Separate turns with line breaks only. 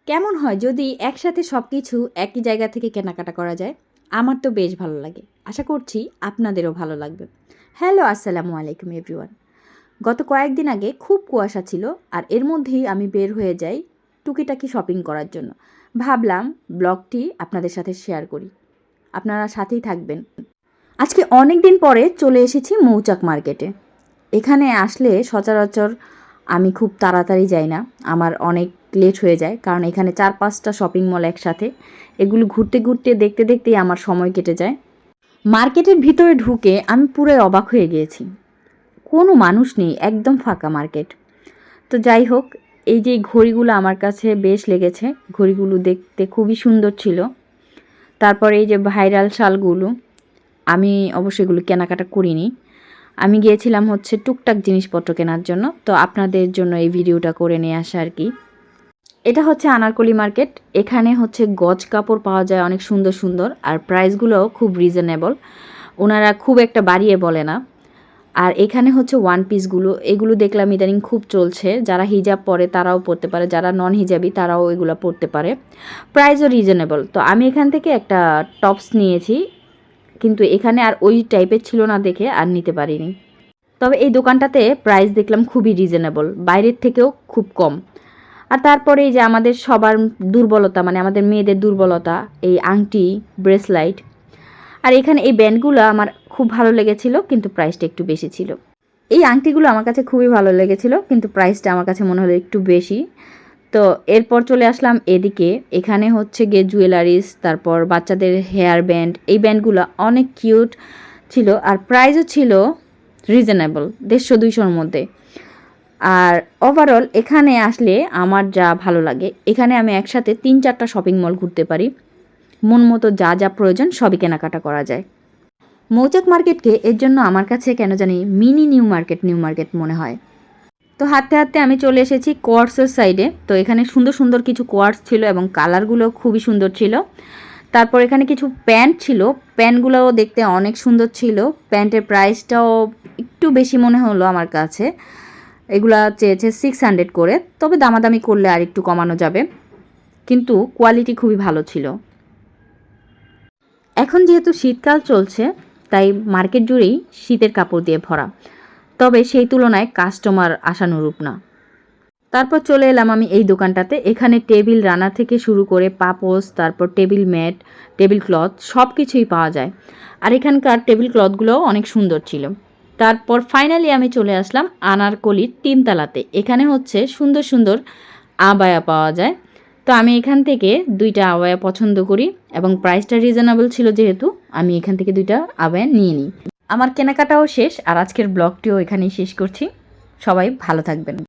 কেমন হয় যদি একসাথে সব কিছু একই জায়গা থেকে কেনাকাটা করা যায়? আমার তো বেশ ভালো লাগে। আশা করছি আপনাদেরও ভালো লাগবে। হ্যালো, আসসালামু আলাইকুম এভরিওয়ান। গত কয়েকদিন আগে খুব কুয়াশা ছিল, আর এর মধ্যেই আমি বের হয়ে যাই টুকিটাকি শপিং করার জন্য। ভাবলাম ব্লগটি আপনাদের সাথে শেয়ার করি। আপনারা সাথেই থাকবেন। আজকে অনেক দিন পরে চলে এসেছি মৌচাক মার্কেটে। এখানে আসলে সচরাচর আমি খুব তাড়াতাড়ি যাই না, আমার অনেক লেট হয়ে যায়, কারণ এখানে 4-5টা শপিং মল একসাথে। এগুলো ঘুরতে ঘুরতে দেখতে দেখতেই আমার সময় কেটে যায়। মার্কেটের ভিতরে ঢুকে আমি পুরো অবাক হয়ে গিয়েছি। কোনো মানুষ নেই, একদম ফাঁকা মার্কেট। তো যাই হোক, এই যে ঘড়িগুলো আমার কাছে বেশ লেগেছে। ঘড়িগুলো দেখতে খুবই সুন্দর ছিল। তারপরে এই যে ভাইরাল শালগুলো, আমি অবশ্যই এগুলো কেনাকাটা করিনি। আমি গিয়েছিলাম হচ্ছে টুকটাক জিনিসপত্র কেনার জন্য। তো আপনাদের জন্য এই ভিডিওটা করে নিয়ে আসা আর কি। এটা হচ্ছে আনারকলি মার্কেট। এখানে হচ্ছে গজ কাপড় পাওয়া যায় অনেক সুন্দর সুন্দর, আর প্রাইসগুলোও খুব রিজনেবল। ওনারা খুব একটা বাড়িয়ে বলে না। আর এখানে হচ্ছে ওয়ান পিসগুলো, এগুলো দেখলাম ইদানিং খুব চলছে। যারা হিজাব পরে তারাও পরতে পারে, যারা নন হিজাবি তারাও এগুলো পরতে পারে। প্রাইসও রিজনেবল। তো আমি এখান থেকে একটা টপস নিয়েছি, কিন্তু এখানে আর ওই টাইপের ছিল না দেখে আর নিতে পারিনি। তবে এই দোকানটাতে প্রাইস দেখলাম খুবই রিজনেবল, বাইরের থেকেও খুব কম। আর তারপরে এই যে আমাদের সবার দুর্বলতা, মানে আমাদের মেয়েদের দুর্বলতা, এই আংটি, ব্রেসলাইট। আর এখানে এই ব্যান্ডগুলো আমার খুব ভালো লেগেছিল, কিন্তু প্রাইসটা একটু বেশি ছিল। এই আংটিগুলো আমার কাছে খুবই ভালো লেগেছিল, কিন্তু প্রাইসটা আমার কাছে মনে হলো একটু বেশি। তো এরপর চলে আসলাম এদিকে। এখানে হচ্ছে গিয়ে জুয়েলারিস, তারপর বাচ্চাদের হেয়ার ব্যান্ড। এই ব্যান্ডগুলো অনেক কিউট ছিল, আর প্রাইসও ছিল রিজনেবল, 150-200-র মধ্যে। আর ওভারঅল এখানে আসলে আমার যা ভালো লাগে, এখানে আমি একসাথে 3-4টা শপিং মল ঘুরতে পারি। মন মতো যা যা প্রয়োজন সবই কেনাকাটা করা যায়। মৌচাক মার্কেটকে এর জন্য আমার কাছে কেন জানি মিনি নিউ মার্কেট মনে হয়। তো হাঁটতে হাঁটতে আমি চলে এসেছি কোয়ার্টসের সাইডে। তো এখানে সুন্দর সুন্দর কিছু কোয়ার্টস ছিল এবং কালারগুলো খুবই সুন্দর ছিল। তারপর এখানে কিছু প্যান্ট ছিল, প্যান্টগুলোও দেখতে অনেক সুন্দর ছিল। প্যান্টের প্রাইসটাও একটু বেশি মনে হলো আমার কাছে। এগুলা চেয়েছে 600 করে, তবে দামাদামি করলে আর একটু কমানো যাবে। কিন্তু কোয়ালিটি খুবই ভালো ছিল। এখন যেহেতু শীতকাল চলছে, তাই মার্কেট জুড়েই শীতের কাপড় দিয়ে ভরা, তবে সেই তুলনায় কাস্টমার আশানুরূপ না। তারপর চলে এলাম আমি এই দোকানটাতে। এখানে টেবিল রানার থেকে শুরু করে পাপোস, তারপর টেবিল ম্যাট, টেবিল ক্লথ সব কিছুই পাওয়া যায়। আর এখানকার টেবিল ক্লথগুলোও অনেক সুন্দর ছিল। তারপর ফাইনালি আমি চলে আসলাম আনারকলির 3তলাতে। এখানে হচ্ছে সুন্দর সুন্দর আবায়া পাওয়া যায়। তো আমি এখান থেকে 2টা আবায়া পছন্দ করি, এবং প্রাইসটা রিজনেবল ছিল যেহেতু আমি এখান থেকে 2টা আবায়া নিয়ে নিই। আমার কেনাকাটাও শেষ, আর আজকের ব্লগটিও এখানেই শেষ করছি। সবাই ভালো থাকবেন।